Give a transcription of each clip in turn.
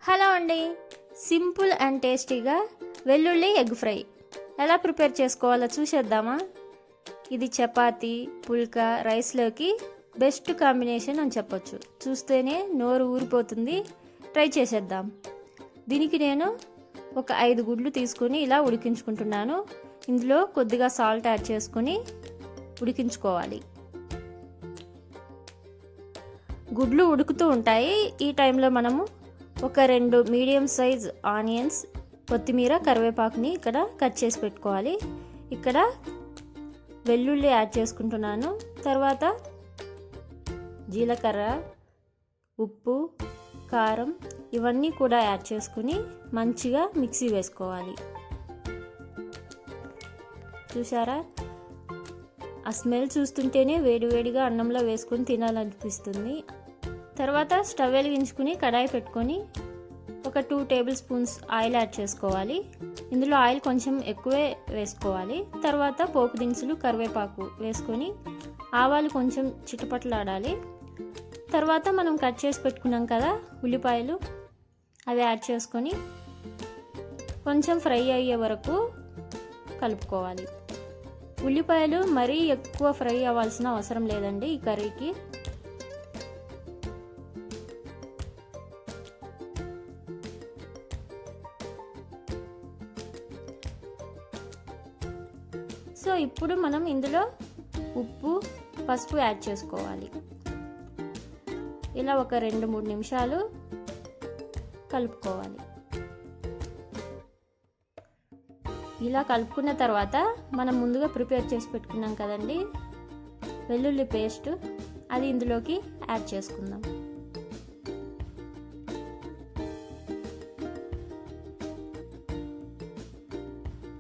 Hello అండి, simple and టేస్టీగా వెల్లుల్లి ఎగ్ ఫ్రై ఎలా ప్రిపేర్ చేసుకోవాలో చూసేద్దామా. ఇది చపాతీ, పుల్కా, రైస్లోకి బెస్ట్ కాంబినేషన్ అని చెప్పొచ్చు. చూస్తేనే నోరు ఊరిపోతుంది. ట్రై చేసేద్దాం. దీనికి నేను ఒక 5 గుడ్లు తీసుకొని ఇలా ఉడికించుకుంటున్నాను. ఇందులో కొద్దిగా సాల్ట్ యాడ్ చేసుకొని ఉడికించుకోవాలి. గుడ్లు ఉడుకుతూ ఉంటాయి. ఈ టైంలో మనము ఒక 2 మీడియం సైజ్ ఆనియన్స్, కొత్తిమీర, కరివేపాకుని ఇక్కడ కట్ చేసి పెట్టుకోవాలి. ఇక్కడ వెల్లుల్లి యాడ్ చేసుకుంటున్నాను. తర్వాత జీలకర్ర, ఉప్పు, కారం ఇవన్నీ కూడా యాడ్ చేసుకుని మంచిగా మిక్సీ వేసుకోవాలి. చూసారా, ఆ స్మెల్ చూస్తుంటేనే వేడివేడిగా అన్నంలో వేసుకొని తినాలనిపిస్తుంది. తర్వాత స్టవ్ వెలిగించుకుని కడాయి పెట్టుకొని ఒక 2 టేబుల్ స్పూన్స్ ఆయిల్ యాడ్ చేసుకోవాలి. ఇందులో ఆయిల్ కొంచెం ఎక్కువే వేసుకోవాలి. తర్వాత పోపు దినుసులు, కరివేపాకు వేసుకొని ఆవాలు కొంచెం చిటపటలాడాలి. తర్వాత మనం కట్ చేసి పెట్టుకున్నాం కదా ఉల్లిపాయలు, అవి యాడ్ చేసుకొని కొంచెం ఫ్రై అయ్యే వరకు కలుపుకోవాలి. ఉల్లిపాయలు మరీ ఎక్కువ ఫ్రై అవ్వాల్సిన అవసరం లేదండి ఈ కర్రీకి. సో ఇప్పుడు మనం ఇందులో ఉప్పు, పసుపు యాడ్ చేసుకోవాలి. ఇలా ఒక 2-3 నిమిషాలు కలుపుకోవాలి. ఇలా కలుపుకున్న తర్వాత మనం ముందుగా ప్రిపేర్ చేసి పెట్టుకున్నాం కదండి వెల్లుల్లి పేస్ట్, అది ఇందులోకి యాడ్ చేసుకుందాం.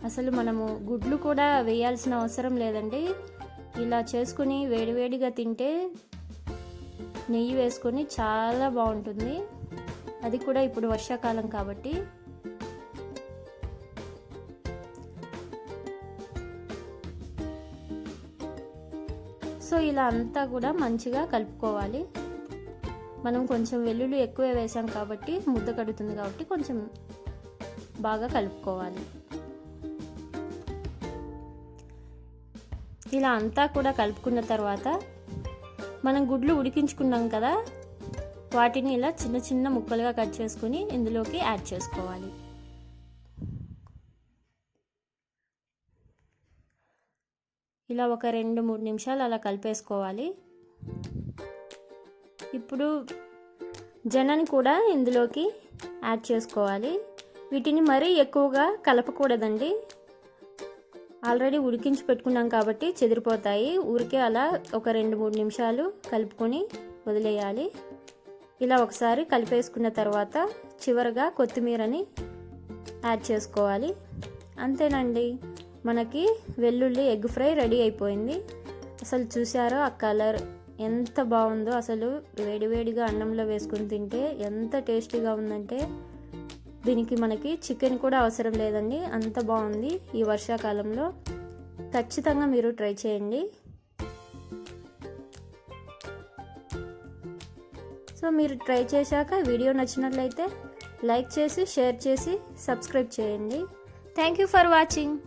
అసలు మనము గుడ్లు కూడా వేయాల్సిన అవసరం లేదండి. ఇలా చేసుకుని వేడివేడిగా తింటే నెయ్యి వేసుకొని చాలా బాగుంటుంది. అది కూడా ఇప్పుడు వర్షాకాలం కాబట్టి. సో ఇలా అంతా కూడా మంచిగా కలుపుకోవాలి. మనం కొంచెం వెల్లుల్లి ఎక్కువ వేసాం కాబట్టి ముద్ద కడుతుంది కాబట్టి కొంచెం బాగా కలుపుకోవాలి. ఇలా అంతా కూడా కలుపుకున్న తర్వాత మనం గుడ్లు ఉడికించుకున్నాం కదా, వాటిని ఇలా చిన్న చిన్న ముక్కలుగా కట్ చేసుకుని ఇందులోకి యాడ్ చేసుకోవాలి. ఇలా ఒక 2-3 నిమిషాలు అలా కలిపేసుకోవాలి. ఇప్పుడు జొన్నని కూడా ఇందులోకి యాడ్ చేసుకోవాలి. వీటిని మరీ ఎక్కువగా కలపకూడదండి. ఆల్రెడీ ఉడికించి పెట్టుకున్నాం కాబట్టి చెదిరిపోతాయి. ఊరికే అలా ఒక 2-3 నిమిషాలు కలుపుకొని వదిలేయాలి. ఇలా ఒకసారి కలిపేసుకున్న తర్వాత చివరగా కొత్తిమీరని యాడ్ చేసుకోవాలి. అంతేనండి, మనకి వెల్లుల్లి ఎగ్ ఫ్రై రెడీ అయిపోయింది. అసలు చూసారో ఆ కలర్ ఎంత బాగుందో. అసలు వేడివేడిగా అన్నంలో వేసుకుని తింటే ఎంత టేస్టీగా ఉందంటే దీనికి మనకి చికెన్ కూడా అవసరం లేదండి, అంత బాగుంది. ఈ వర్షాకాలంలో ఖచ్చితంగా మీరు ట్రై చేయండి. సో మీరు ట్రై చేశాక వీడియో నచ్చినట్లయితే లైక్ చేసి, షేర్ చేసి, సబ్స్క్రైబ్ చేయండి. Thank you for watching.